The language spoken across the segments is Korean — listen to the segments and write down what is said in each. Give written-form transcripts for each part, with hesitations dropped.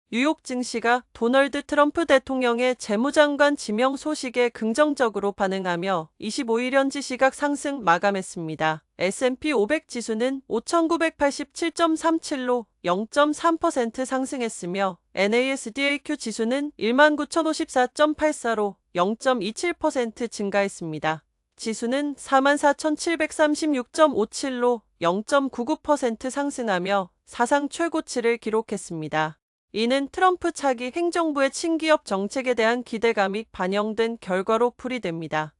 뉴욕 증시가 도널드 트럼프 대통령의 재무장관 지명 소식에 긍정적으로 반응하며 25일 현지 시각 상승 마감했습니다. S&P 500 지수는 5,987.37로 0.3% 상승했으며 NASDAQ 지수는 19,054.84로 0.27% 증가했습니다. 지수는 44,736.57로 0.99% 상승하며 사상 최고치를 기록했습니다. 이는 트럼프 차기 행정부의 친기업 정책에 대한 기대감이 반영된 결과로 풀이됩니다.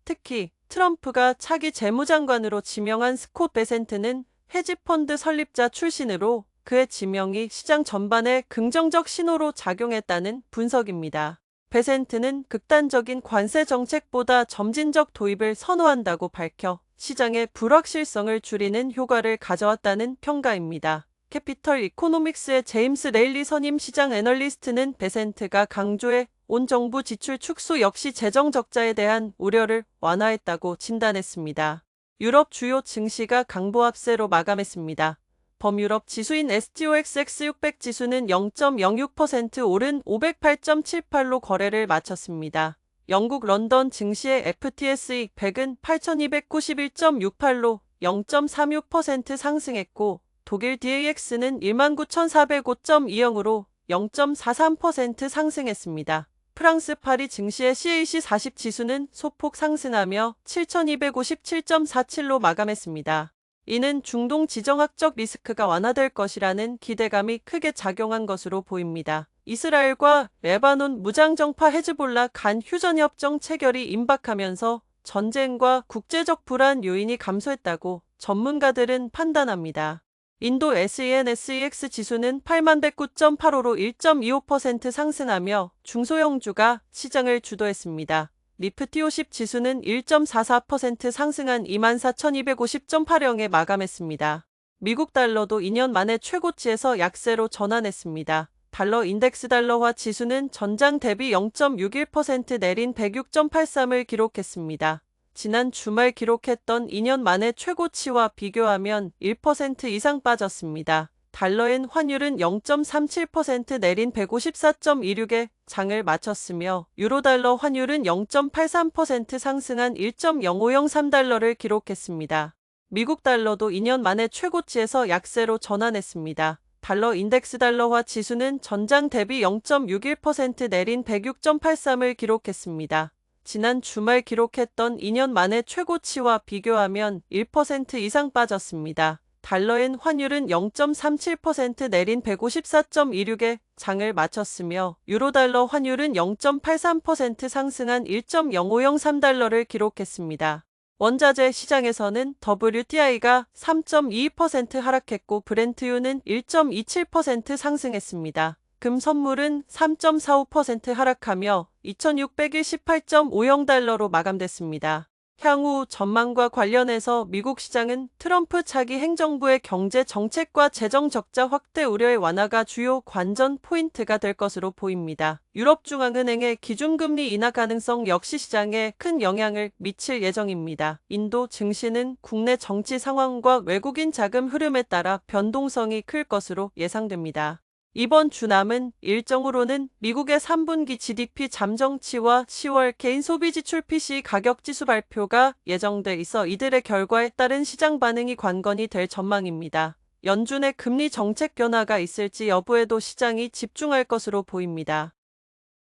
특히 트럼프가 차기 재무장관으로 지명한 스콧 베센트는 헤지펀드 설립자 출신으로 그의 지명이 시장 전반에 긍정적 신호로 작용했다는 분석입니다. 베센트는 극단적인 관세 정책보다 점진적 도입을 선호한다고 밝혀 시장의 불확실성을 줄이는 효과를 가져왔다는 평가입니다. 캐피털 이코노믹스의 제임스 레일리 선임 시장 애널리스트는 베센트가 강조해 온 정부 지출 축소 역시 재정 적자에 대한 우려를 완화했다고 진단했습니다. 유럽 주요 증시가 강보합세로 마감했습니다. 범유럽 지수인 STOXX 600 지수는 0.06% 오른 508.78로 거래를 마쳤습니다. 영국 런던 증시의 FTSE 100은 8,291.68로 0.36% 상승했고 독일 DAX는 19,405.20으로 0.43% 상승했습니다. 프랑스 파리 증시의 CAC 40 지수는 소폭 상승하며 7,257.47로 마감했습니다. 이는 중동 지정학적 리스크가 완화될 것이라는 기대감이 크게 작용한 것으로 보입니다. 이스라엘과 레바논 무장정파 헤즈볼라 간 휴전협정 체결이 임박하면서 전쟁과 국제적 불안 요인이 감소했다고 전문가들은 판단합니다. 인도 SENSEX 지수는 8109.85로 1.25% 상승하며 중소형주가 시장을 주도했습니다. 니프티 50 지수는 1.44% 상승한 24,250.80에 마감했습니다. 미국 달러도 2년 만에 최고치에서 약세로 전환했습니다. 달러 인덱스 달러화 지수는 전장 대비 0.61% 내린 106.83을 기록했습니다. 지난 주말 기록했던 2년 만의 최고치와 비교하면 1% 이상 빠졌습니다. 달러엔 환율은 0.37% 내린 154.26에 장을 마쳤으며 유로달러 환율은 0.83% 상승한 1.0503달러를 기록했습니다. 미국 달러도 2년 만에 최고치에서 약세로 전환했습니다. 달러 인덱스 달러화 지수는 전장 대비 0.61% 내린 106.83을 기록했습니다. 지난 주말 기록했던 2년 만의 최고치와 비교하면 1% 이상 빠졌습니다. 달러엔 환율은 0.37% 내린 154.26에 장을 마쳤으며 유로달러 환율은 0.83% 상승한 1.0503달러를 기록했습니다. 원자재 시장에서는 WTI가 3.22% 하락했고 브렌트유는 1.27% 상승했습니다. 금 선물은 3.45% 하락하며 2,618.50달러로 마감됐습니다. 향후 전망과 관련해서 미국 시장은 트럼프 차기 행정부의 경제 정책과 재정 적자 확대 우려의 완화가 주요 관전 포인트가 될 것으로 보입니다. 유럽중앙은행의 기준금리 인하 가능성 역시 시장에 큰 영향을 미칠 예정입니다. 인도 증시는 국내 정치 상황과 외국인 자금 흐름에 따라 변동성이 클 것으로 예상됩니다. 이번 주 남은 일정으로는 미국의 3분기 GDP 잠정치와 10월 개인 소비 지출 PCE 가격 지수 발표가 예정돼 있어 이들의 결과에 따른 시장 반응이 관건이 될 전망입니다. 연준의 금리 정책 변화가 있을지 여부에도 시장이 집중할 것으로 보입니다.